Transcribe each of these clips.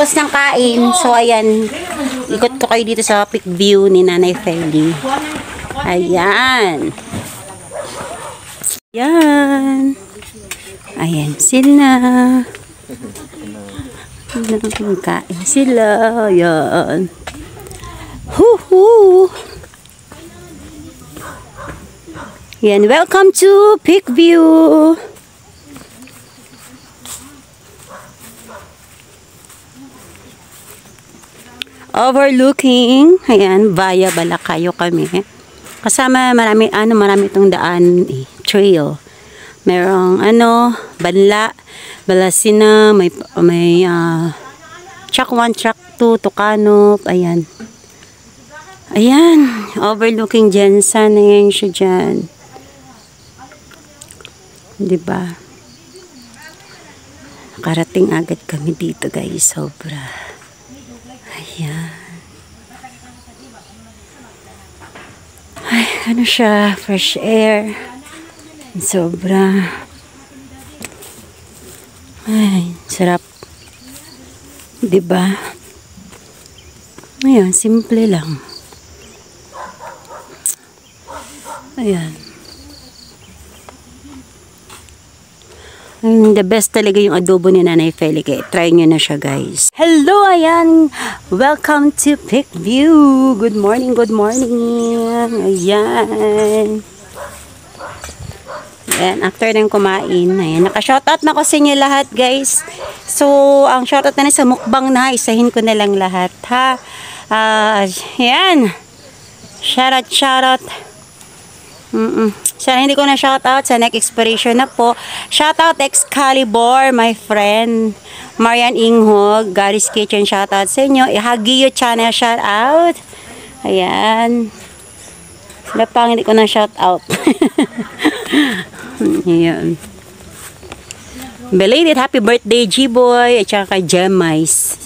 Pagkatapos ng kain, so ayan, ikot ko kayo dito sa peak view ni Nanay Feli. Ayan. Ayan. Ayan sila. Kain sila. Ayan. Huhu. Ayan, welcome to Peak View. Overlooking, ayan, via Balacayo kami. Kasama marami itong daan, trail. Merong Banla, Balasina, may track 1, track 2, Tucanop, ayan. Ayan, overlooking dyan, sana yan siya dyan. Diba? Nakarating agad kami dito guys, sobra. Ayan. Ay, ano siya, fresh air. Sobra. Ay, sarap. Diba? Ayan, simple lang. Ayan. The best talaga yung adobo ni Nanay Feli. Try nyo na siya guys. Hello, ayan. Welcome to Peak View. Good morning, good morning. Ayan. Ayan, after nang kumain, ayan, naka-shoutout na ko sa inyo lahat guys. So, ang shoutout na sa mukbang na, isahin ko na lang lahat ha. Ayan. Shoutout. Sana hindi ko na shoutout sa next expiration na po. Shoutout Excalibur, my friend. Marian Inghog, Gary's Kitchen, shoutout sa inyo. Hagiyo Channel, shoutout. Ayan. Sila pang hindi ko na shoutout. Ayan. Belated happy birthday, G-Boy. At saka kay Gemais.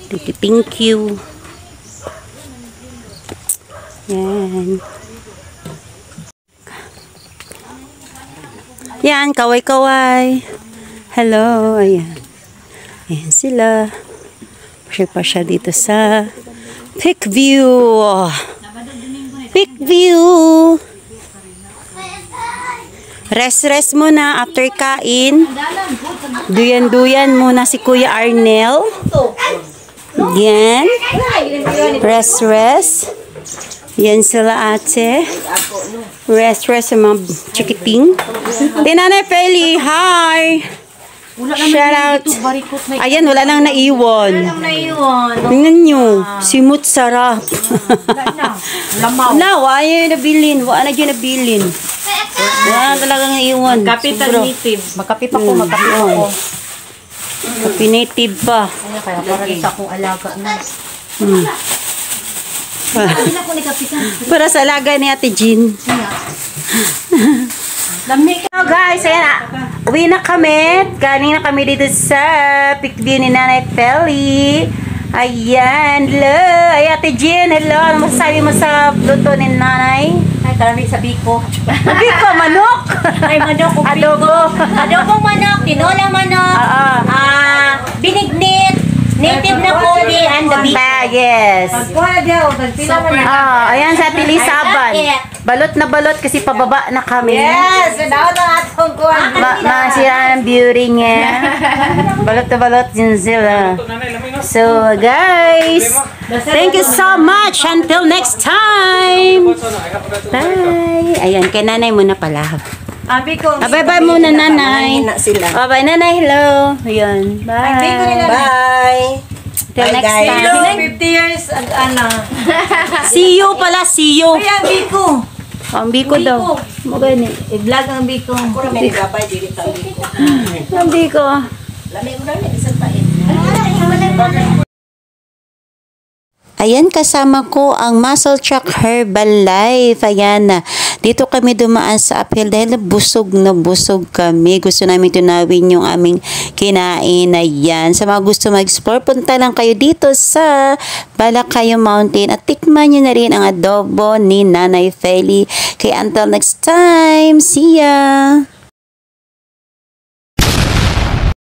Thank you. Ayan. Yan, kaway-kaway. Hello, ayan. Ayan sila. Pasya dito sa Peak View. Peak View. Rest muna after kain. Duyan muna si Kuya Arnel. Yan. Rest. Yan sila ate. Rest sa mga chikiting. Nanay Feli, hi! Shout out. Ayan, wala nang naiwan. Tingnan nyo. Simut sarap. Wala, wala na nabilin. Wala na dyan nabilin. Wala talagang naiwan. Kapitan native. Magkapit ako. Kapi native pa. Kaya para rin akong alaga na. Para sa alaga ni Ate Jean. So guys, ayan na. Uwi na kami. Galing na kami dito sa Peak View ni Nanay Feli. Ayan. Hello. Ay Ate Jean, hello. Ano masasabi mo sa luto ni Nanay? Ay, karami sa biko. Biko, manok. Ay, manok. Adobo. Adobong manok. Tinola manok. Binignit. Native na koli and the biko. Yes. Ayan sa Tilisaban. Balot na balot kasi pababa na kami. Yes. Daw na atong kuwan. Masira ang beauty niya. Balot na balot din sila. So guys, thank you so much. Until next time. Bye. Ayan, kay Nanay muna pala. Bye-bye muna Nanay. Bye-bye Nanay. Hello. Ayan. Bye. Bye. Till next time. Hello, 50 years See you pala, see you. Ay, ang biko. Ang biko daw. Magani. I-vlog ang biko. Kura may nagapay dito ang biko. Ang biko. Lamig mo lang, isang pait. Ayan, kasama ko ang Muscle Truck Herbalife. Ayan, dito kami dumaan sa uphill dahil busog na busog kami. Gusto namin tunawin yung aming kinain. Ayan, sa mga gusto mag-explore, punta lang kayo dito sa Balacayo Mountain at tikman nyo na rin ang adobo ni Nanay Feli. Kaya until next time, see ya!